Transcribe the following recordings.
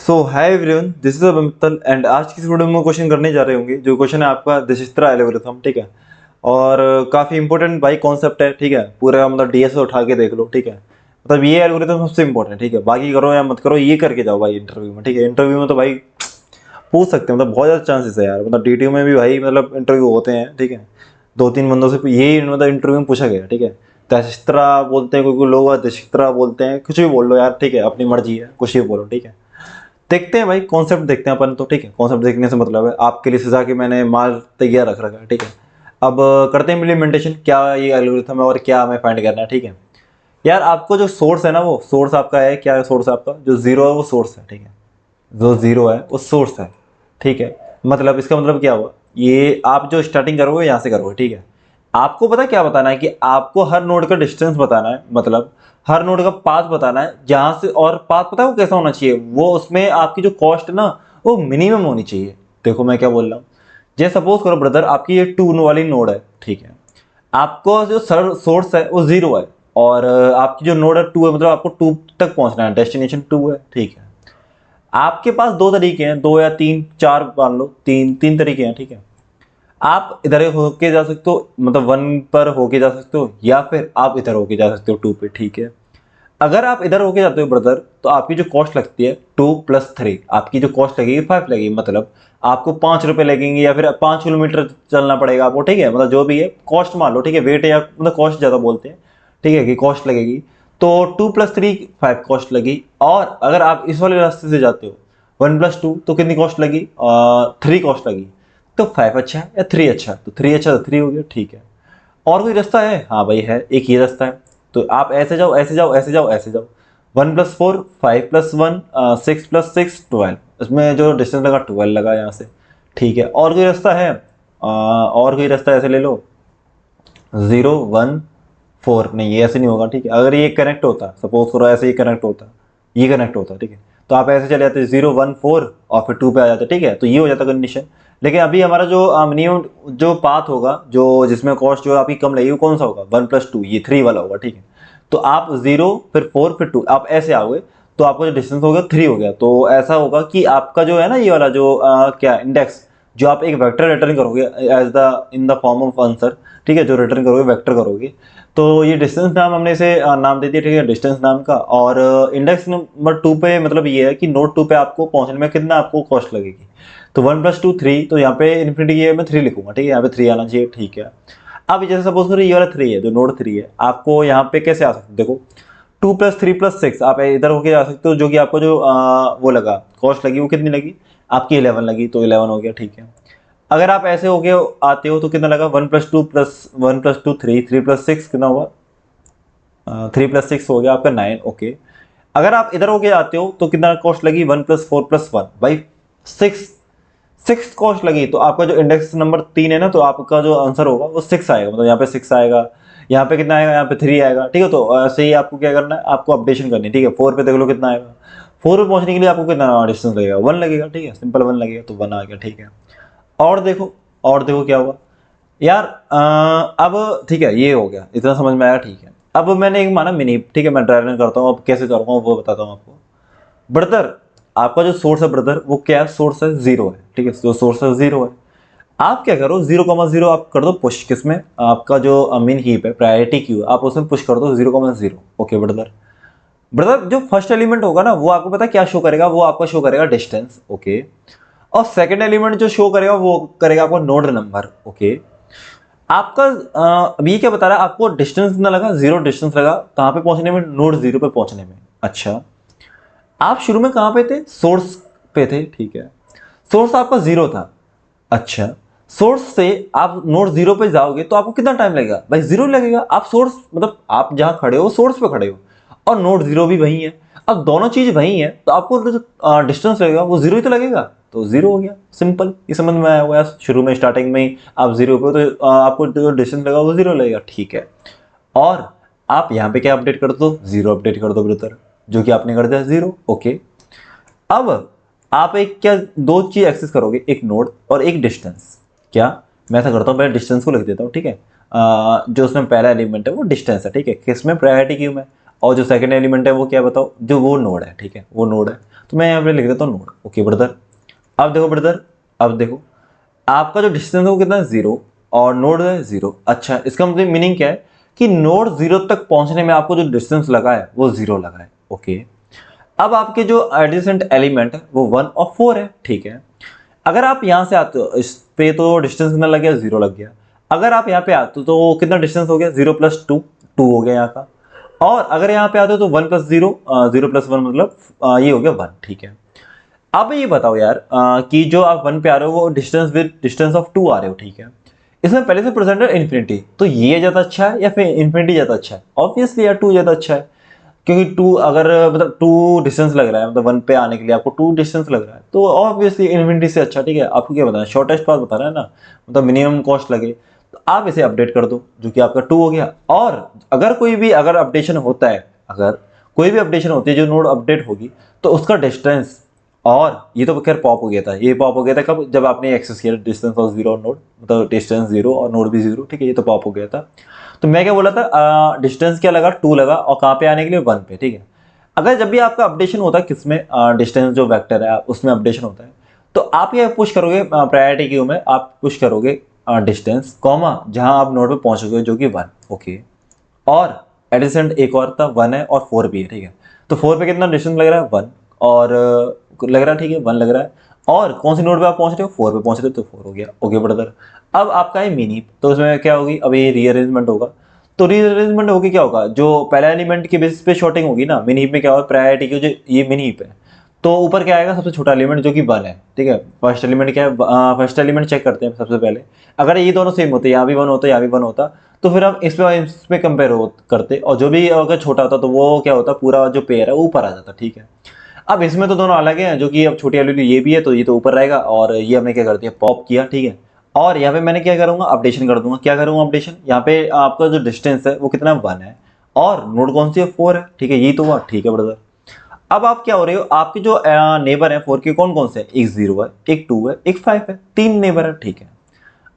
So hi everyone, this is Mittal and आज की इस वीडियो में क्वेश्चन करने जा रहे होंगे। जो क्वेश्चन है आपका दिशस्त्रा एल्गोरिथम, ठीक है। और काफ़ी इंपॉर्टेंट भाई कॉन्सेप्ट है, ठीक है। पूरा मतलब डीएस उठा के देख लो, ठीक है। मतलब ये एल्गोरिथम सबसे इंपॉर्टेंट है, ठीक है। बाकी करो या मत करो, ये करके जाओ भाई इंटरव्यू में, ठीक है। इंटरव्यू में तो भाई पूछ सकते हैं, मतलब बहुत ज़्यादा चांसेस है यार। मतलब डीटीयू में भी भाई मतलब इंटरव्यू होते हैं, ठीक है। दो तीन बंदों से यही मतलब इंटरव्यू में पूछा गया, ठीक है। दशस्त्रा बोलते हैं, कोई लोग दिशस्त्रा बोलते हैं, कुछ भी बोल लो यार, ठीक है। अपनी मर्जी है, कुछ भी बोलो, ठीक है। देखते हैं भाई, कॉन्सेप्ट देखते हैं अपन तो, ठीक है। कॉन्सेप्ट देखने से मतलब है आपके लिए सजा के मैंने माल तैयार रख रखा है, ठीक है। अब करते हैं इम्प्लीमेंटेशन, क्या ये एल्गोरिथम है और क्या हमें फाइंड करना है, ठीक है। यार आपको जो सोर्स है ना, वो सोर्स आपका है, क्या है सोर्स आपका, जो जीरो है वो सोर्स है, ठीक है। जो जीरो है वो सोर्स है, ठीक है। मतलब इसका मतलब क्या हुआ, ये आप जो स्टार्टिंग करोगे यहाँ से करोगे, ठीक है। आपको पता क्या बताना है कि आपको हर नोड का डिस्टेंस बताना है, मतलब हर नोड का पाथ बताना है जहां से। और पाथ पता है वो कैसा होना चाहिए, वो उसमें आपकी जो कॉस्ट है ना वो मिनिमम होनी चाहिए। देखो मैं क्या बोल रहा हूँ, जैसे सपोज करो ब्रदर, आपकी ये टू वाली नोड है, ठीक है। आपको जो सोर्स है वो जीरो है, और आपकी जो नोड है टू है, मतलब आपको टू तक पहुंचना है, डेस्टिनेशन टू है, ठीक है। आपके पास दो तरीके हैं, दो या तीन चार मान लो, तीन तीन तरीके हैं, ठीक है। आप इधर होके जा सकते हो, मतलब वन पर होके जा सकते हो, या फिर आप इधर होके जा सकते हो टू पे, ठीक है। अगर आप इधर होके जाते हो ब्रदर, तो आपकी जो कॉस्ट लगती है 2+3, आपकी जो कॉस्ट लगेगी 5 लगेगी। मतलब आपको 5 रुपए लगेंगे, या फिर 5 किलोमीटर चलना पड़ेगा आपको, ठीक है। मतलब जो भी है कॉस्ट मान लो, ठीक है। वेट या मतलब कॉस्ट ज़्यादा बोलते हैं, ठीक है, कि कॉस्ट लगेगी। तो 2+3 5 कॉस्ट लगी। और अगर आप इस वाले रास्ते से जाते हो 1+2, तो कितनी कॉस्ट लगी, 3 कॉस्ट लगी। तो 5 अच्छा है या 3 अच्छा है, तो 3 अच्छा, तो 3 हो गया, ठीक है। और कोई रास्ता है, हाँ भाई है, एक ये रास्ता है। तो आप ऐसे जाओ, ऐसे जाओ, ऐसे जाओ, ऐसे जाओ। 1+4 5+1 6+6 12, इसमें जो डिस्टेंस लगा 12 लगा यहाँ से, ठीक है। और कोई रास्ता है, और कोई रास्ता ऐसे ले लो, 0 1 4, नहीं ये ऐसे नहीं होगा, ठीक है। अगर ये कनेक्ट होता, सपोज करो ऐसे ही कनेक्ट होता, ये कनेक्ट होता, ठीक है। तो आप ऐसे चले जाते 0 1 4 और फिर 2 पे आ जाते, ठीक है। तो ये हो जाता कंडीशन। लेकिन अभी हमारा जो मिनिमम जो पाथ होगा, जो जिसमें कॉस्ट जो आपकी कम लगेगी, वो कौन सा होगा, 1+2, ये 3 वाला होगा, ठीक है। तो आप 0 फिर 4 फिर 2, आप ऐसे आओगे, तो आपका जो डिस्टेंस हो गया 3 हो गया। तो ऐसा होगा कि आपका जो है ना ये वाला जो क्या इंडेक्स, जो आप एक वेक्टर रिटर्न करोगे as the in the form of answer, ठीक है। जो रिटर्न करोगे वेक्टर करोगे, तो ये डिस्टेंस नाम हमने इसे नाम दे दिया, ठीक है, डिस्टेंस नाम का। और इंडेक्स नंबर 2 पे मतलब ये है कि नोड 2 पे आपको पहुंचने में कितना आपको कॉस्ट लगेगी। तो 1+2 3, तो यहाँ पे इन्फिनिटी की मैं 3 लिखूंगा, ठीक है। यहाँ पे 3 आना चाहिए, ठीक है। अब जैसे सपोज करो ये वाला 3 है, जो नोड 3 है, आपको यहाँ पे कैसे आ सकते, देखो 2+3+6, आप इधर होके जा सकते हो। जो कि आपको जो वो लगा कॉस्ट लगी, वो कितनी लगी आपकी, 11 लगी, तो 11 हो गया, ठीक है। अगर आप ऐसे होके आते हो तो कितना लगा, 1+2 + 1+2 3, 3+6 कितना हुआ, 3+6 हो गया आपका 9, ओके। अगर आप इधर होके आते हो तो कितना कॉस्ट लगी, 1+4+1 भाई 6, 6 कॉस्ट लगी। तो आपका जो इंडेक्स नंबर 3 है ना, तो आपका जो आंसर होगा वो 6 आएगा। मतलब यहाँ पे 6 आएगा, यहाँ पे कितना आएगा, यहाँ पे 3 आएगा, ठीक है। तो ऐसे ही आपको क्या करना है, आपको अपडेशन करनी है, ठीक है। 4 पे देख लो कितना आएगा, 4 पे पहुंचने के लिए आपको कितना डिस्टेंस लगेगा, 1 लगेगा, ठीक है। सिंपल 1 लगेगा, तो 1 आ गया, ठीक है। और देखो, और देखो क्या हुआ यार, अब ठीक है, ये हो गया, इतना समझ में आया, ठीक है। अब मैंने एक माना मिनी, ठीक है, मैं ड्राइव रन करता हूँ, अब कैसे करूँगा वो बताता हूँ आपको। ब्रदर आपका जो सोर्स है ब्रदर, वो क्या है, सोर्स है जीरो है, ठीक है। जो सोर्स है जीरो है, आप क्या करो 0,0 आप कर दो पुश, किसमें, आपका जो मेन हीप है, प्रायोरिटी क्यू, आप उसमें पुश कर दो 0,0, ओके ब्रदर। ब्रदर जो फर्स्ट एलिमेंट होगा ना, वो आपको पता है क्या शो करेगा, वो आपका शो करेगा डिस्टेंस, ओके। और सेकंड एलिमेंट जो शो करेगा वो करेगा आपको नोड नंबर, ओके। आपका अब ये क्या बता रहा है, आपको डिस्टेंस कितना लगा, जीरो डिस्टेंस लगा कहाँ पे पहुंचने में, नोड जीरो पे पहुंचने में। अच्छा, आप शुरू में कहाँ पे थे, सोर्स पे थे, ठीक है। सोर्स आपका जीरो था, अच्छा। सोर्स से आप नोड जीरो पे जाओगे तो आपको कितना टाइम लगेगा भाई, जीरो लगेगा। आप सोर्स मतलब आप जहां खड़े हो सोर्स पे खड़े हो, और नोड जीरो भी वही है। अब दोनों चीज वही है, तो आपको जो डिस्टेंस लगेगा वो जीरो ही तो लगेगा, तो जीरो हो गया, सिंपल। ये समझ में आया हुआ है, शुरू में स्टार्टिंग में ही आप जीरो पे हो, तो आपको जो डिस्टेंस लगा वो जीरो लगेगा, ठीक है। और आप यहाँ पे क्या अपडेट कर दो, जीरो अपडेट कर दो ब्रदर, जो कि आपने कर दिया जीरो, ओके। अब आप एक क्या, दो चीज एक्सेस करोगे, एक नोड और एक डिस्टेंस। क्या, मैं ऐसा करता हूँ, पहले डिस्टेंस को लिख देता हूँ, ठीक है। जो उसमें पहला एलिमेंट है वो डिस्टेंस है, ठीक है, किसमें, प्रायोरिटी क्यू में। और जो सेकंड एलिमेंट है वो क्या, बताओ, जो वो नोड है, ठीक है, वो नोड है। तो मैं यहाँ पे लिख देता हूँ नोड। ओके ब्रदर, अब देखो ब्रदर, अब देखो आपका जो डिस्टेंस है वो कितना है 0 और नोड है 0। अच्छा, इसका मतलब मीनिंग क्या है कि नोड 0 तक पहुंचने में आपको जो डिस्टेंस लगा है वो 0 लगा है। ओके, अब आपके जो एडजेसेंट एलिमेंट है वो 1 और 4 है। ठीक है, अगर आप यहाँ से आते हो इस पे तो डिस्टेंस कितना लग गया, 0 लग गया। अगर आप यहाँ पे आते हो तो कितना डिस्टेंस हो गया, 0 प्लस 2, 2 हो गया यहाँ का। और अगर यहाँ पे आते हो तो 1 प्लस 0, 0 प्लस 1 मतलब ये हो गया 1। ठीक है, अब ये बताओ यार कि जो आप 1 पे आ रहे हो वो डिस्टेंस विद डिस्टेंस ऑफ 2 आ रहे हो। ठीक है, इसमें पहले से प्रेजेंट है इन्फिनिटी, तो ये ज़्यादा अच्छा है या फिर इन्फिनिटी ज़्यादा अच्छा है? ऑब्वियसली यार 2 ज़्यादा अच्छा है, क्योंकि 2 अगर मतलब 2 डिस्टेंस लग रहा है, मतलब 1 पे आने के लिए आपको 2 डिस्टेंस लग रहा है, तो ऑब्वियसली इन्फिनिटी से अच्छा। ठीक है, आपको क्या बताना है, शॉर्टेस्ट पाथ बता रहा है ना, मतलब मिनिमम कॉस्ट लगे, तो आप इसे अपडेट कर दो जो कि आपका 2 हो गया। और अगर कोई भी अगर अपडेशन होता है, अगर कोई भी अपडेशन होती है जो नोड अपडेट होगी, तो उसका डिस्टेंस, और ये तो खैर पॉप हो गया था, ये पॉप हो गया था कब, जब आपने एक्सेस किया डिस्टेंस ऑफ 0 और नोड, मतलब डिस्टेंस 0 और नोड भी 0। ठीक है, ये तो पॉप हो गया था। तो मैं क्या बोला था, डिस्टेंस क्या लगा, 2 लगा, और कहाँ पे आने के लिए 1 पे। ठीक है, अगर जब भी आपका अपडेशन होता है किसमें, डिस्टेंस जो वेक्टर है उसमें अपडेशन होता है, तो आप ये पुश करोगे प्रायोरिटी क्यू में, आप पुश करोगे डिस्टेंस कॉमा जहां आप नोड पे पहुंचोगे जो कि 1। ओके, और एडिसेंट एक और था 1 है और 4 भी है। ठीक है, तो 4 पे कितना डिस्टेंस लग रहा है, 1, और लग रहा है, ठीक है 1 लग रहा है। और कौन सी नोड पे आप पहुंच रहे हो, 4 पे पहुंच रहे हो, तो 4 हो गया। ओके ब्रदर, अब आपका है मिनी, तो उसमें क्या होगी, अब ये रीअरेंजमेंट होगा। तो रीअरेंजमेंट होगी क्या होगा, जो पहला एलिमेंट के बेसिस पे शॉर्टिंग होगी ना, मिनी हीप में क्या होगा, प्रायोरिटी की जो ये मिनी हीप है, तो ऊपर क्या आएगा, सबसे छोटा एलिमेंट जो कि 1 है। ठीक है, फर्स्ट एलिमेंट क्या है, फर्स्ट एलिमेंट चेक करते हैं सबसे पहले। अगर ये दोनों सेम होते, यहाँ भी 1 होता, यहाँ भी 1 होता, तो फिर हम इस पे कंपेयर करते, और जो भी अगर छोटा होता तो वो क्या होता, पूरा जो पेयर है वो ऊपर आ जाता। ठीक है, अब इसमें तो दोनों अलग हैं, जो कि अब छोटी वाली ये भी है तो ये तो ऊपर रहेगा, और ये हमने क्या कर दिया, पॉप किया। ठीक है, और यहाँ पे मैंने क्या करूंगा, अपडेशन कर दूंगा। क्या करूंगा अपडेशन, यहाँ पे आपका जो डिस्टेंस है वो कितना 1 है, और नोड कौन सी है, 4 है। ठीक है, यही तो हुआ। ठीक है ब्रदर, अब आप क्या हो रहे हो, आपके जो नेबर है 4 के कौन कौन से हैं, एक 0 है, एक 2 है, एक 5 है, 3 नेबर है। ठीक है,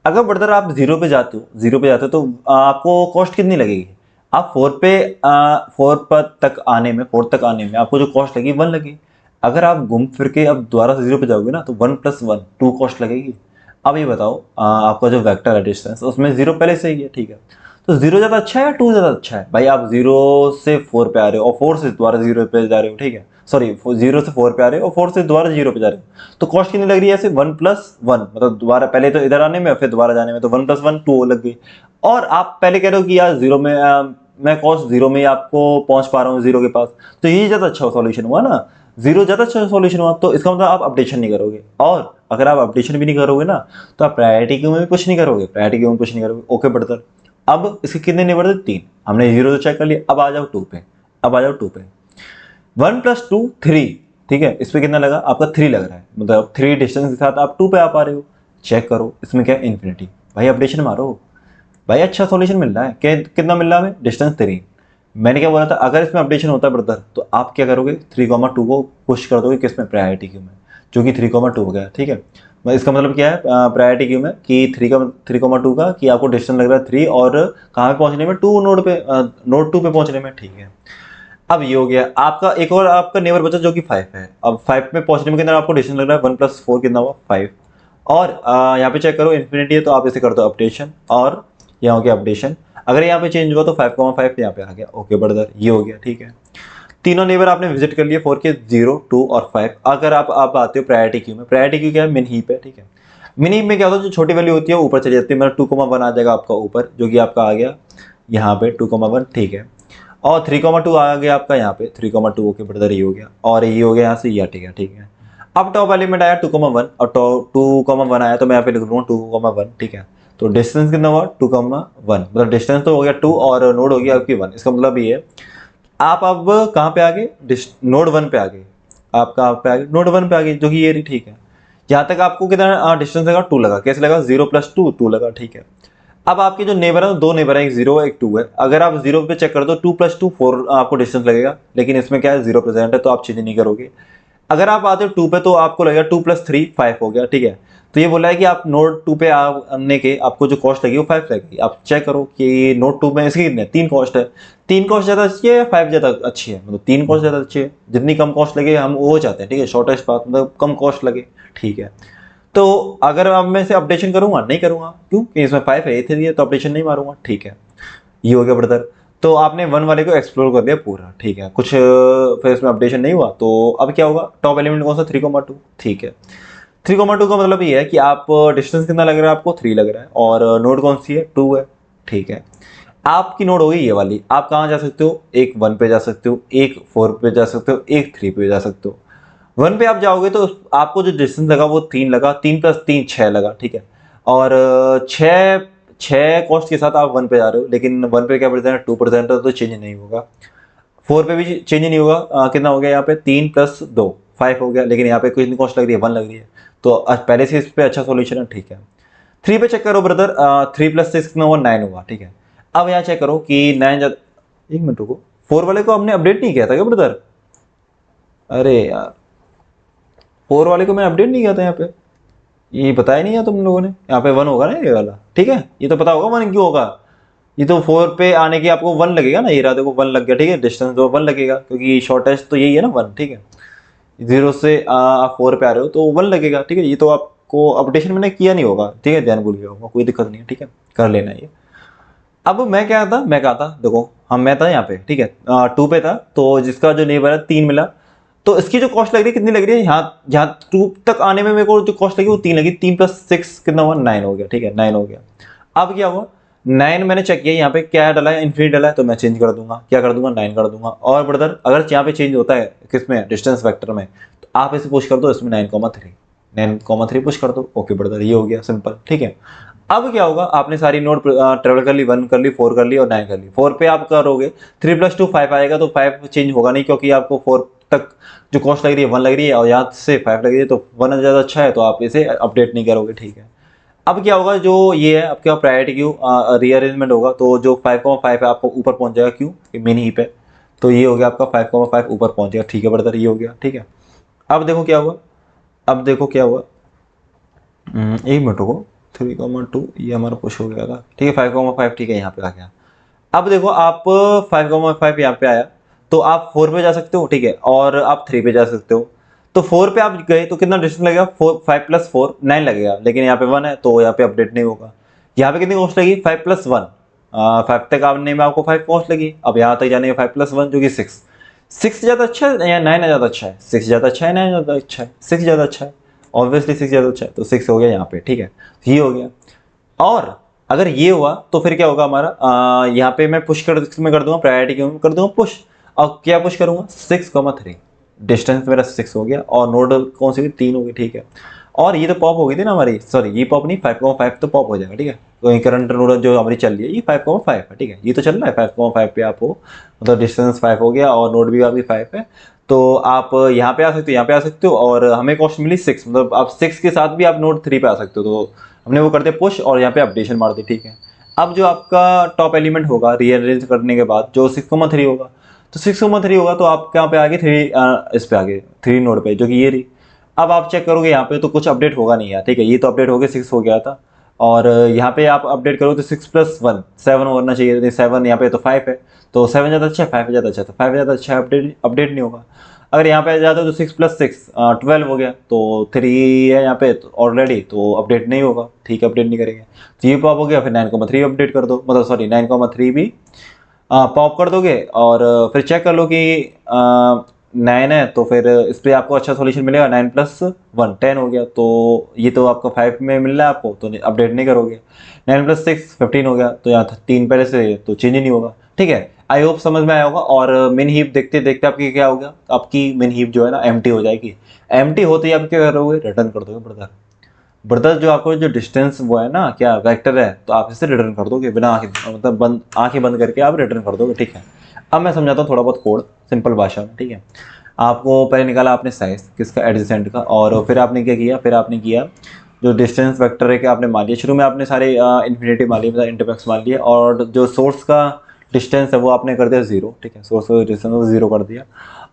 अगर ब्रदर आप 0 पे जाते हो, 0 पे जाते हो तो आपको कॉस्ट कितनी लगेगी, आप 4 पे 4 पर तक आने में, 4 तक आने में आपको जो कॉस्ट लगेगी 1 लगेगी। अगर आप घूम फिर के अब दोबारा से 0 पे जाओगे ना, तो 1 प्लस 1 2 कॉस्ट लगेगी। अब ये बताओ, आपका जो वेक्टर है डिस्टेंस उसमें 0 पहले से ही है। ठीक है, तो 0 ज़्यादा अच्छा है या 2 ज़्यादा अच्छा है? भाई आप 0 से 4 पे आ रहे हो और 4 से दोबारा 0 पे जा रहे हो। ठीक है, सॉरी 0 से 4 पे आ रहे हो और 4 से दोबारा 0 पे जा रहे हो, तो कॉस्ट कितनी लग रही है ऐसे, 1 प्लस 1, मतलब दोबारा पहले तो इधर आने में फिर दोबारा जाने में, तो 1 प्लस 1 2 लग गई। और आप पहले कह रहे हो कि यार 0 में मैं कॉस्ट 0 में ही आपको पहुंच पा रहा हूँ 0 के पास, तो ये ज़्यादा अच्छा सॉल्यूशन हुआ ना, 0 ज़्यादा अच्छा सॉल्यूशन हुआ। तो इसका मतलब आप अपडेशन नहीं करोगे, और अगर आप अपडेशन भी नहीं करोगे ना, तो आप प्रायोरिटी क्यू में भी कुछ नहीं करोगे, प्रायोरिटी क्यू में कुछ नहीं करोगे। ओके ब्रदर, अब इसके कितने नेबर थे, 3, हमने 0 तो चेक कर लिया। अब आ जाओ 2 पे, अब आ जाओ 2 पे, 1 प्लस 2 3। ठीक है, इस पे कितना लगा, आपका 3 लग रहा है, मतलब 3 डिस्टेंस के साथ आप 2 पे आ पा रहे हो। चेक करो इसमें क्या, इन्फिनिटी। भाई अपडेशन मारो, भाई अच्छा सॉल्यूशन मिल रहा है। कितना मिल रहा है हमें, डिस्टेंस 3। मैंने क्या बोला था, अगर इसमें अपडेशन होता है ब्रदर, तो आप क्या करोगे, 3,2 को पुश कर दोगे किसमें, प्रायोरिटी क्यू में, जो कि 3,2 हो गया। ठीक है, इसका मतलब क्या है प्रायोरिटी क्यू में, कि 3,2 का कि आपको डिस्टेंस लग रहा है 3, और कहाँ पे पहुंचने में, 2 नोड पे, नोड 2 पे पहुंचने में। ठीक है, अब ये हो गया आपका, एक और आपका नेबर बचा जो कि 5 है। अब 5 में पहुंचने में कितना आपको डिस्टेंस लग रहा है, 1 प्लस 4 कितना हुआ, 5। और यहाँ पे चेक करो इन्फिनिटी है, तो आप इसे कर दो अपडेशन, और यहाँ हो गया अपडेशन। अगर यहाँ पे चेंज हुआ तो 5,5 यहाँ पे आ गया। ओके ब्रदर, ये हो गया। ठीक है, तीनों नेबर आपने विजिट कर लिए 4 के, 0 2 और 5। अगर आप आते हो प्रायोरिटी क्यू में, प्रायोरिटी क्यू क्या है, मिन हीप है। ठीक है, मिन हीप में क्या होता है, जो छोटी वैल्यू होती है ऊपर चली जाती है, मतलब 2,1 आ जाएगा आपका ऊपर, जो कि आपका आ गया यहाँ पे 2,1। ठीक है, और 3,2 आ गया आपका यहाँ पे 3,2। ओके ब्रदर, ये हो गया, और ये हो गया यहाँ से यह। ठीक है, ठीक है, अब टॉप एलिमेंट आया 2,1, और 2,1 आया, तो मैं यहाँ पे लिख दूंगा 2,1। ठीक है, तो डिस्टेंस कितना हुआ, 2,1, मतलब डिस्टेंस तो हो गया 2 और नोड हो गया आपकी 1। इसका मतलब ये है, आप अब कहाँ पे आ गए, नोड 1 पे आ गए, आप कहाँ पे आ गए, नोड 1 पे आ गए, जो कि ये रही। ठीक है, यहाँ तक आपको कितना डिस्टेंस लगा, 2 लगा। कैसे लगा, 0 प्लस 2 2 लगा। ठीक है, अब आपके जो नेबर है, 2 नेबर है, एक 0 है एक 2 है। अगर आप 0 पे चेक कर दो, 2 प्लस 2 4 आपको डिस्टेंस लगेगा, लेकिन इसमें क्या है, 0 प्रेजेंट है, तो आप चेंज नहीं करोगे। अगर आप आते हो 2 पे, तो आपको लगेगा 2 प्लस 3 5 हो गया। ठीक है, तो ये बोला है कि आप नोड 2 पे आने के आपको जो कॉस्ट लगी वो 5 लगेगी। आप चेक करो कि नोड 2 में इसकी कितने 3 कॉस्ट है, 3 कॉस्ट ज़्यादा अच्छी है या 5 ज़्यादा अच्छी है, मतलब 3 कॉस्ट ज़्यादा अच्छी है, जितनी कम कॉस्ट लगे हम वो चाहते हैं, ठीक है, शॉर्टेस्ट पाथ मतलब कम कॉस्ट लगे, ठीक है। तो अगर अब मैं इसे अपडेशन करूंगा, नहीं करूंगा, क्यों कि इसमें 5 है, A3 है, तो अपडेशन नहीं मारूंगा, ठीक है। ये हो गया ब्रदर। तो आपने 1 वाले को एक्सप्लोर कर लिया पूरा, ठीक है, कुछ फिर इसमें अपडेशन नहीं हुआ, तो अब क्या होगा, टॉप एलिमेंट कौन सा 3,2, ठीक है। 3,2 का मतलब ये है कि आप डिस्टेंस कितना लग रहा है आपको, 3 लग रहा है, और नोड कौन सी है, 2 है, ठीक है। आपकी नोड होगी ये वाली, आप कहाँ जा सकते हो, एक 1 पे जा सकते हो, एक 4 पे जा सकते हो, एक 3 पे जा सकते हो। 1 पे आप जाओगे तो आपको जो डिस्टेंस लगा वो 3 लगा, 3 + 3 6 लगा, ठीक है। और 6 कॉस्ट के साथ आप 1 पे जा रहे हो, लेकिन 1 पे क्या परसेंट है, 2% है, तो चेंज नहीं होगा। 4 पे भी चेंज नहीं होगा, कितना हो गया यहाँ पे, 3 + 2 5 हो गया, लेकिन यहाँ पे कितनी कॉस्ट लग रही है, 1 लग रही है, तो पहले से इस पे अच्छा सोल्यूशन है, ठीक है। 3 पे चेक करो ब्रदर, 3 + 6 कितना हुआ, 9 हुआ, ठीक है। अब यहाँ चेक करो कि 9 एक मिनट रुको, 4 वाले को हमने अपडेट नहीं किया था क्या ब्रदर, अरे यार 4 वाले को मैंने अपडेट नहीं किया था यहाँ पे, ये बताया नहीं है तुम लोगों ने, यहाँ पे 1 होगा ना ये वाला, ठीक है, ये तो पता होगा 1 क्यों होगा, ये तो 4 पे आने के आपको 1 लगेगा ना, ये रहा देखो 1 लग गया, ठीक है, डिस्टेंस तो 1 लगेगा, क्योंकि शॉर्टेस्ट तो यही है ना 1, ठीक है। 0 से आप 4 पे आ रहे हो तो 1 लगेगा, ठीक है, ये तो आपको अपडेशन मैंने किया नहीं होगा, ठीक है, ध्यान भूल गया होगा, कोई दिक्कत नहीं है, ठीक है, कर लेना ये। अब मैं कहा था देखो, हम मैं था यहाँ पे, ठीक है, 2 पे था, तो जिसका जो नेबर है 3 मिला, तो इसकी जो कॉस्ट लग रही है कितनी लग रही है, यहाँ यहाँ 2 तक आने में मेरे को जो कॉस्ट लगी वो 3 लगी, 3 + 6 कितना हुआ, 9 हो गया, ठीक है, 9 हो गया। अब क्या हुआ, 9 मैंने चेक किया, यहाँ पे क्या डला है, इन्फिनिट डला है, तो मैं चेंज कर दूंगा, क्या कर दूंगा, 9 कर दूंगा। और ब्रदर अगर यहाँ पे चेंज होता है किसमें, डिस्टेंस वेक्टर में, तो आप इसे पुश कर दो इसमें 9,3 पुश कर दो, ओके ब्रदर, ये हो गया सिंपल, ठीक है। अब क्या होगा, आपने सारी नोड ट्रेवल कर ली, 1 कर ली, 4 कर ली और 9 कर ली। 4 पे आप करोगे 3 + 2 5 आएगा, तो 5 चेंज होगा नहीं, क्योंकि आपको 4 तक जो कॉस्ट लग रही है 1 लग रही है, और यहाँ से 5 लग रही है, तो 1 ज़्यादा अच्छा है, तो आप इसे अपडेट नहीं करोगे, ठीक है। अब क्या होगा, जो ये है आपके प्रायोरिटी क्यू रीअरेंजमेंट होगा, तो जो 5,5 है आपको ऊपर पहुंच जाएगा, क्यू मेन हीप है, तो ये हो गया आपका 5,5 ऊपर पहुंच जाएगा, ठीक है ब्रदर, ये हो गया, ठीक है। अब देखो क्या हुआ, अब देखो क्या हुआ, 1 मिनट रुको, 3,2 ये हमारा पुश हो गया था, ठीक है, 5,5 ठीक है, यहाँ पे आ गया। अब देखो आप 5,5 यहाँ पे आया, तो आप 4 पे जा सकते हो, ठीक है, और आप 3 पे जा सकते हो। तो 4 पे आप गए तो कितना डिस्टेंस लगेगा, 5 + 4 9 लगेगा, लेकिन यहाँ पे 1 है तो यहाँ पे अपडेट नहीं होगा। यहाँ पे कितनी कॉस्ट लगी, 5 + 1, 5 तक आने में आपको 5 कॉस्ट लगी, अब यहाँ तक जाने में 5 + 1 जो कि 6। 6 ज़्यादा अच्छा है या 9 ज़्यादा अच्छा है, 6 ज़्यादा अच्छा है, 9 ज़्यादा अच्छा है, 6 ज़्यादा अच्छा है, ऑब्वियसली 6 ज़्यादा अच्छा है, तो 6 हो गया यहाँ पे, ठीक है, ये हो गया। और अगर ये हुआ तो फिर क्या होगा हमारा, यहाँ पे मैं पुश कर दूंगा, प्रायोरिटी क्यों कर दूंगा पुश, और क्या पुश करूंगा, 6,3 डिस्टेंस मेरा 6 हो गया, और नोड कौन सी हुई, 3 हो गई, ठीक है। और ये तो पॉप हो गई थी ना हमारी, सॉरी ये पॉप नहीं, 5,5 तो पॉप हो जाएगा, ठीक है, तो करंट नोड जो हमारी चल रही है ये 5,5 है, ठीक है, ये तो चल रहा है 5,5 पे आप हो, मतलब डिस्टेंस 5 हो गया और नोड भी आपकी 5 है, तो आप यहाँ पे आ सकते हो, यहाँ पे आ सकते हो, और हमें कॉस्ट मिली 6, मतलब आप 6 के साथ भी आप नोड 3 पे आ सकते हो, तो हमने वो कर दिया पुश और यहाँ पे अपडेशन मार दी, ठीक है। अब जो आपका टॉप एलिमेंट होगा रीअरेंज करने के बाद जो 6,3 होगा, तो 6,3 होगा, तो आप कहाँ पे आगे 3 इस पे आगे 3 नोड पे, जो कि ये रही। अब आप चेक करोगे यहाँ पे तो कुछ अपडेट होगा नहीं यार, ठीक है, ये तो अपडेट हो गया, 6 हो गया था, और यहाँ पे आप अपडेट करो तो 6 + 1 7 होना चाहिए, 7 यहाँ पे तो 5 है, तो 7 ज़्यादा अच्छा है, 5 ज़्यादा अच्छा है, तो 5 ज़्यादा अच्छा है, अपडेट नहीं होगा। अगर यहाँ पे आ जाता है तो 6 + 6 12 हो गया, तो 3 है यहाँ पे ऑलरेडी, तो अपडेट नहीं होगा, ठीक है, अपडेट नहीं करेंगे, तो ये पॉप हो गया, फिर 9,3 अपडेट कर दो, मतलब सॉरी 9,3 भी पॉप कर दोगे, और फिर चेक कर लो कि 9 है, तो फिर इस पर आपको अच्छा सॉल्यूशन मिलेगा, 9 + 1 10 हो गया, तो ये तो आपका 5 में मिल रहा है आपको, तो अपडेट नहीं करोगे। 9 + 6 15 हो गया, तो यहाँ 3 पहले से तो चेंज ही नहीं होगा, ठीक है। आई होप समझ में आया होगा। और मेन हीप देखते देखते आपकी क्या होगा, आपकी मेन हीप जो है ना एम्प्टी हो जाएगी। एम्प्टी होते ही आप क्या करोगे, रिटर्न कर दोगे ब्रदर। ब्रदर जो आपको जो डिस्टेंस वो है ना क्या वेक्टर है, तो आप इसे रिटर्न कर दोगे बिना आंखें, मतलब बंद आंखें बंद करके आप रिटर्न कर दोगे, ठीक है। अब मैं समझाता हूँ थोड़ा बहुत कोड सिंपल भाषा में, ठीक है। आपको पहले निकाला आपने साइज किसका, एडजेसेंट का, और फिर आपने क्या किया, फिर आपने किया जो डिस्टेंस वेक्टर है कि आपने मान लिया, शुरू में आपने सारे इन्फिनिटी मान लिया, इंटरमैक्स मान लिया, और जो सोर्स का डिस्टेंस है वो आपने कर दिया 0, ठीक है, सोर्स का डिस्टेंस 0 कर दिया।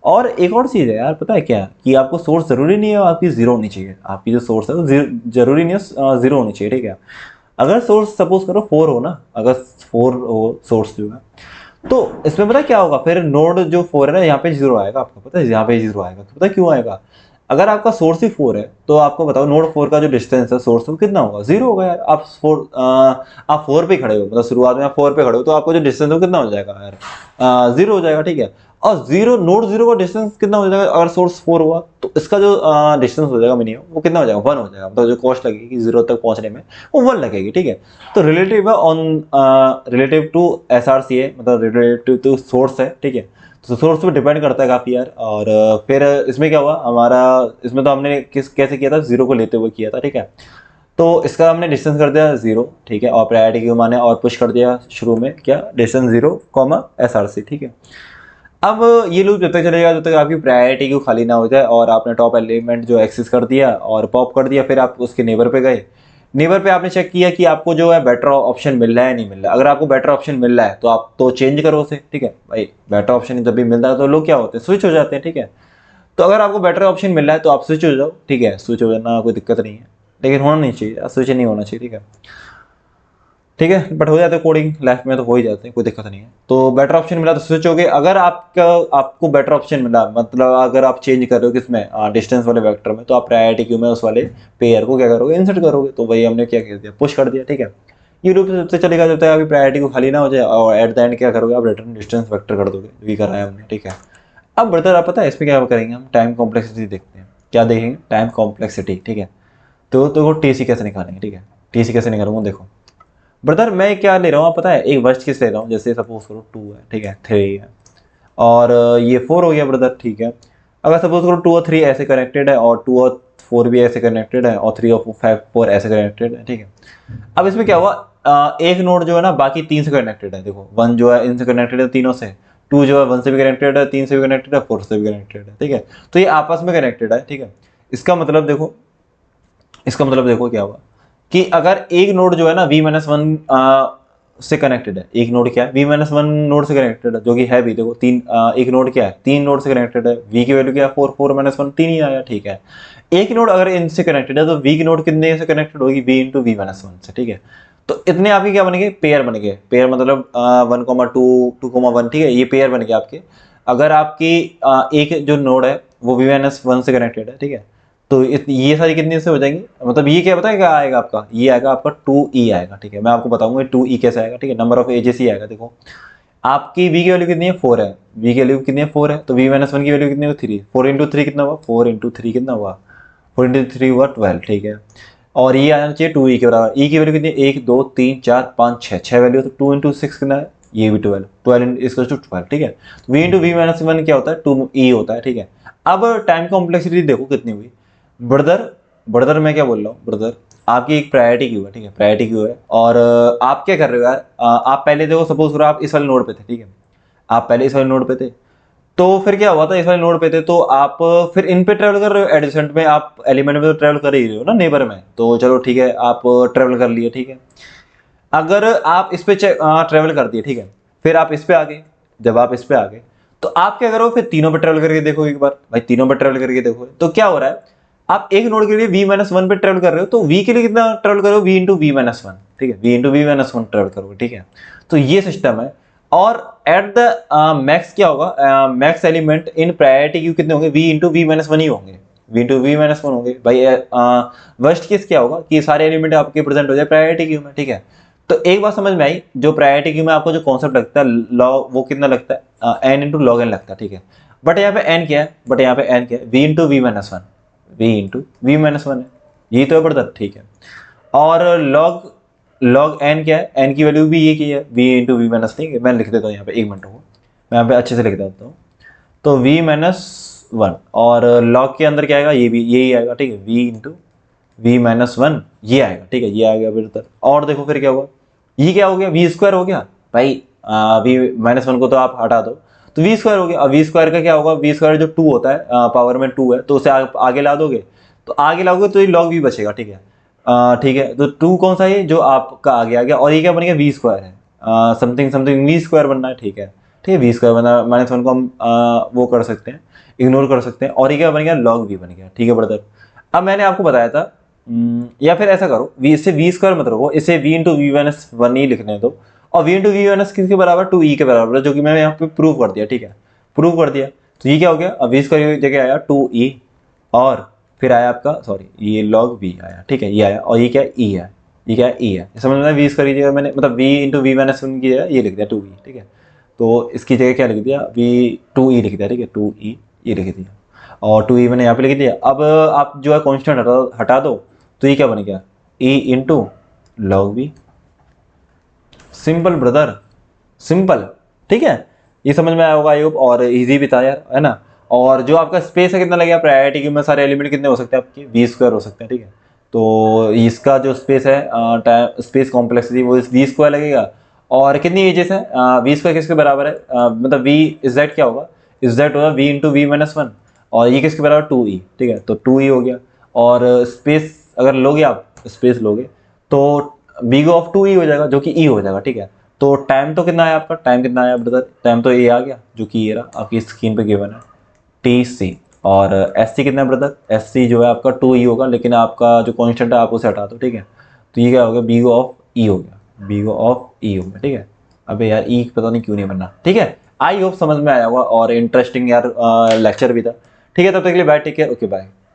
और एक और चीज़ है यार, पता है क्या, कि आपको सोर्स ज़रूरी नहीं है आपकी ज़ीरो होनी चाहिए, आपकी जो सोर्स है वो ज़रूरी नहीं है ज़ीरो होनी चाहिए, ठीक है। अगर सोर्स सपोज करो 4 हो ना, अगर 4 हो सोर्स जो है, तो इसमें पता है क्या होगा, फिर नोड जो 4 है ना, यहाँ पे 0 आएगा आपको, पता है यहाँ पे 0 आएगा, तो पता है क्यों आएगा? अगर आपका सोर्स ही 4 है तो आपको बताओ नोड 4 का जो डिस्टेंस है सोर्स से वो कितना होगा? 0 होगा यार। आप 4 पे खड़े हो, मतलब शुरुआत में आप 4 पे खड़े हो, तो आपको जो डिस्टेंस है वो कितना हो जाएगा यार? 0 हो जाएगा, ठीक है। और जीरो नोड 0 का डिस्टेंस कितना हो जाएगा अगर सोर्स 4 हुआ? तो इसका जो डिस्टेंस हो जाएगा मिनिमम, वो कितना हो जाएगा? 1 हो जाएगा, मतलब जो कॉस्ट लगेगी 0 तक पहुंचने में वो 1 लगेगी, ठीक है। तो रिलेटिव है ऑन रिलेटिव टू SRC है, मतलब रिलेटिव टू सोर्स है, ठीक है। तो सोर्स पे डिपेंड करता है काफ़ी यार। और फिर इसमें क्या हुआ हमारा, इसमें तो हमने कैसे किया था, 0 को लेते हुए किया था, ठीक है। तो इसका हमने डिस्टेंस कर दिया 0, ठीक है, और प्रायोरिटी क्यू माने और पुश कर दिया शुरू में क्या, डिस्टेंस 0 SRC, ठीक है। अब ये लूप जब तक चलेगा जब तक आपकी प्रायोरिटी क्यू खाली ना हो जाए और आपने टॉप एलिमेंट जो एक्सेस कर दिया और पॉप कर दिया, फिर आप उसके नेबर पे गए, नेबर पे आपने चेक किया कि आपको जो है बेटर ऑप्शन मिल रहा है नहीं मिल रहा है। अगर आपको बेटर ऑप्शन मिल रहा है तो आप तो चेंज करो उसे, ठीक है भाई। बेटर ऑप्शन जब भी मिलता है तो लोग क्या होते हैं, स्विच हो जाते हैं, ठीक है। तो अगर आपको बेटर ऑप्शन मिल रहा है तो आप स्विच हो जाओ, ठीक है, स्विच हो जाना कोई दिक्कत नहीं है, लेकिन होना नहीं चाहिए, स्विच नहीं होना चाहिए, ठीक है। ठीक है, बट हो जाते हैं कोडिंग लाइफ में तो हो ही जाते हैं, कोई दिक्कत नहीं है। तो बेटर ऑप्शन मिला तो स्विच हो गए। अगर आपको बेटर ऑप्शन मिला, मतलब अगर आप चेंज कर रहे हो किसमें, डिस्टेंस वाले वेक्टर में, तो आप प्रायोरिटी क्यू में उस वाले पेयर को क्या करोगे, इंसर्ट करोगे। तो वही हमने क्या कर दिया, पुश कर दिया, ठीक है। ये लूप सबसे चलेगा जब तक आपकी प्रायोरिटी को खाली ना हो जाए, और एट द एंड क्या करोगे, आप रिटर्न डिस्टेंस वेक्टर कर दोगे, वी कराया हमने, ठीक है। अब ब्रदर आप पता है इसमें क्या करेंगे, हम टाइम कॉम्प्लेक्सिटी देखते हैं। क्या देखेंगे? टाइम कॉम्प्लेक्सिटी, ठीक है। तो टीसी कैसे निकालेंगे, ठीक है। टीसी कैसे निकालूंगा, देखो ब्रदर मैं क्या ले रहा हूँ, आप पता है, एक वर्स्ट केस ले रहा हूँ, जैसे सपोज करो 2 है, ठीक है, 3 है, और ये 4 हो गया ब्रदर, ठीक है। अगर सपोज करो 2 और 3 ऐसे कनेक्टेड है, और 2 और 4 भी ऐसे कनेक्टेड है, और 3 और 5 4 ऐसे कनेक्टेड है, ठीक है। अब इसमें क्या हुआ, एक नोड जो है ना बाकी 3 से कनेक्टेड है, देखो 1 जो है इनसे कनेक्टेड है तीनों से, 2 जो है 1 से भी कनेक्टेड है, 3 से भी कनेक्टेड है, 4 से भी कनेक्टेड है, ठीक है। तो ये आपस में कनेक्टेड है, ठीक है। इसका मतलब देखो, इसका मतलब देखो क्या हुआ, कि अगर एक नोड जो है ना v-1 से कनेक्टेड है, एक नोड क्या है, v-1 नोड से कनेक्टेड है, जो कि है भी, देखो एक नोड क्या है, 3 नोड से कनेक्टेड है, v की वैल्यू क्या है 4 4 -1 3 ही आया, ठीक है। एक नोड अगर इनसे कनेक्टेड है तो v की नोड कितने से कनेक्टेड होगी, v इंटू v-1 से, ठीक है। तो इतने आपके क्या बनेंगे, पेयर बन गए, पेयर मतलब 1,2 2,1, ठीक है, ये पेयर बन गए आपके। अगर आपकी एक जो नोड है वो v-1 से कनेक्टेड है, ठीक है। तो ये सारी कितनी से हो जाएंगी, मतलब ये क्या पता है क्या आएगा आपका, ये आएगा आपका 2e आएगा, ठीक है। मैं आपको बताऊंगा 2e कैसे आएगा, ठीक है। नंबर ऑफ एजेस ही आएगा, देखो आपकी v की वैल्यू कितनी है 4 है, v की वैल्यू कितनी है 4 है, तो v-1 की वैल्यू कितनी है 3, 4 इंटू 3 कितना हुआ, 4 इंटू 3 कितना हुआ, 4 इंटू 3 हुआ 12, ठीक है। और ये आना चाहिए 2e के बराबर, e की वैल्यू कितनी है 1 2 3 4 5 6 6 वैल्यू, तो 2 इंटू 6 कितना है, ये भी 12 12 इसको 12, ठीक है। v इंटू v-1 क्या होता है 2e होता है, ठीक है। अब टाइम कॉम्प्लेक्सिटी देखो कितनी हुई ब्रदर, ब्रदर मैं क्या बोल रहा हूँ ब्रदर, आपकी एक प्रायोरिटी क्यू है, ठीक है, प्रायोरिटी क्यू है, और आप क्या कर रहे हो यार, आप पहले देखो सपोज करो आप इस वाले नोड पे थे, ठीक है, आप पहले इस वाले नोड पे थे, तो फिर क्या हुआ था, इस वाले नोड पे थे तो आप फिर इन पे ट्रेवल कर रहे हो, एडजेसेंट में आप एलिमेंट में तो ट्रेवल कर ही रहे हो ना, नेबर में, तो चलो ठीक है आप ट्रेवल कर लिए, ठीक है। अगर आप इस पे ट्रेवल कर दिए, ठीक है, फिर आप इस पे आ गए, जब आप इस पे आ गए तो आप क्या करो, फिर तीनों पे ट्रेवल करके देखो एक बार, भाई तीनों पे ट्रेवल करके देखो, तो क्या हो रहा है, आप एक नोड के लिए v-1 पे ट्रेवल कर रहे हो, तो v के लिए कितना ट्रेवल करो, v इंटू v-1, ठीक है, v इंटू v-1 ट्रेवल करोगे, ठीक है। तो ये सिस्टम है। और एट द मैक्स क्या होगा, max element in priority queue कितने होंगे, v इंटू v-1 ही होंगे, v इंटू v-1 होंगे भाई। वर्स्ट केस क्या होगा कि सारे एलिमेंट आपके प्रेजेंट हो जाए प्रायोरिटी क्यू में, ठीक है। तो एक बात समझ में आई, जो प्रायोरिटी क्यू में आपको जो कॉन्सेप्ट लगता है लॉग, वो कितना लगता है, n इंटू लॉग n लगता है, ठीक है। बट यहाँ पे n क्या है, बट यहाँ पे n क्या है, v into v-1, v into v-1 है, यही तो है ब्रदर, ठीक है। और लॉग लॉग n क्या है, n की वैल्यू भी ये की है, v इंटू v-, ठीक है। मैं लिख देता हूँ यहाँ पे, एक मिनट हो, मैं यहाँ पे अच्छे से लिख देता हूँ। तो v-1 और लॉग के अंदर क्या आएगा, ये भी यही आएगा, ठीक है, v इंटू v-1 ये आएगा, ठीक है, ये आ गया ब्रदर। और देखो फिर क्या हुआ, ये क्या हो गया, वी स्क्वायर हो गया भाई, v-1 को तो आप हटा दो, तो वी स्क्वायर हो गया। अब वी स्क्वायर का क्या होगा, वी स्क्वायर जो 2 होता है, पावर में 2 है, तो उसे आप आगे ला दोगे, तो आगे लाओगे तो ये लॉग वी बचेगा, ठीक है। ठीक है, तो 2 कौन सा है, जो आपका आगे आ गया, और ये क्या बन गया, वी स्क्वायर है, समथिंग समथिंग वी स्क्वायर बनना है, ठीक है, ठीक है, वी स्क्वायर बना -1 को हम वो कर सकते हैं। इग्नोर कर सकते हैं। और ये क्या बन गया, log v बन गया। ठीक है ब्रदर, अब मैंने आपको बताया था या फिर ऐसा करो, v इसे v स्क्वायर मत रखो, इसे v into we minus one ही लिखने दो, और v इंटू वी माइनस किसके बराबर, 2e के बराबर है, जो कि मैंने यहाँ पे प्रूव कर दिया। ठीक है, प्रूव कर दिया। तो ये क्या हो गया, अब v स्क्वायर की जगह आया 2e, और फिर आया आपका सॉरी ये log v आया। ठीक है, ये आया, और ये क्या है, e है, ये क्या है, e है। समझ में, v स्क्वायर की जगह मैंने मतलब v into we minus one की जगह ये लिख दिया 2e। ठीक है, तो इसकी जगह क्या लिख दिया, v 2e लिख दिया। ठीक है, 2e ये लिख दिया, और 2e मैंने यहाँ पे लिख दिया। अब आप जो है कॉन्स्टेंट हटा दो, तो ये क्या बन गया, e into log V. Simple brother, simple. ठीक है, ये समझ में आया होगा आई होप, और इजी भी था यार, है ना। और जो आपका स्पेस है कितना लगेगा, प्रायोरिटी की में सारे एलिमेंट कितने हो सकते हैं आपके, वी स्क्वायर हो सकते हैं। ठीक है, तो इसका जो स्पेस है टाइम स्पेस कॉम्प्लेक्सिटी वो वी स्क्वायर लगेगा। और कितनी एजेस है, वी स्क्वायर किसके बराबर है, मतलब वी इजेड क्या होगा, इजेड होगा V into we minus one, और ये किसके बराबर 2e। ठीक है, तो 2e हो गया। और स्पेस अगर लोगे आप, स्पेस लोगे तो बीगो ऑफ 2e हो जाएगा, जो कि e हो जाएगा। ठीक है, तो टाइम तो कितना आया आपका, टाइम कितना आया ब्रदर, टाइम तो ये आ गया, जो कि ये रहा आपकी स्क्रीन पे गिवन है, टी सी। और एस सी कितना है ब्रदर, एस सी जो है आपका 2e होगा, लेकिन आपका जो कॉन्स्टेंट है आप उसे हटा दो। ठीक है, तो ये क्या हो गया, बीगो ऑफ ई हो गया, बीगो ऑफ ई हो गया। ठीक है, अबे यार ई पता नहीं क्यों नहीं बनना। ठीक है, आई होप समझ में आया होगा, और इंटरेस्टिंग यार लेक्चर भी था। ठीक है, तब तक के लिए bye, take care, okay bye.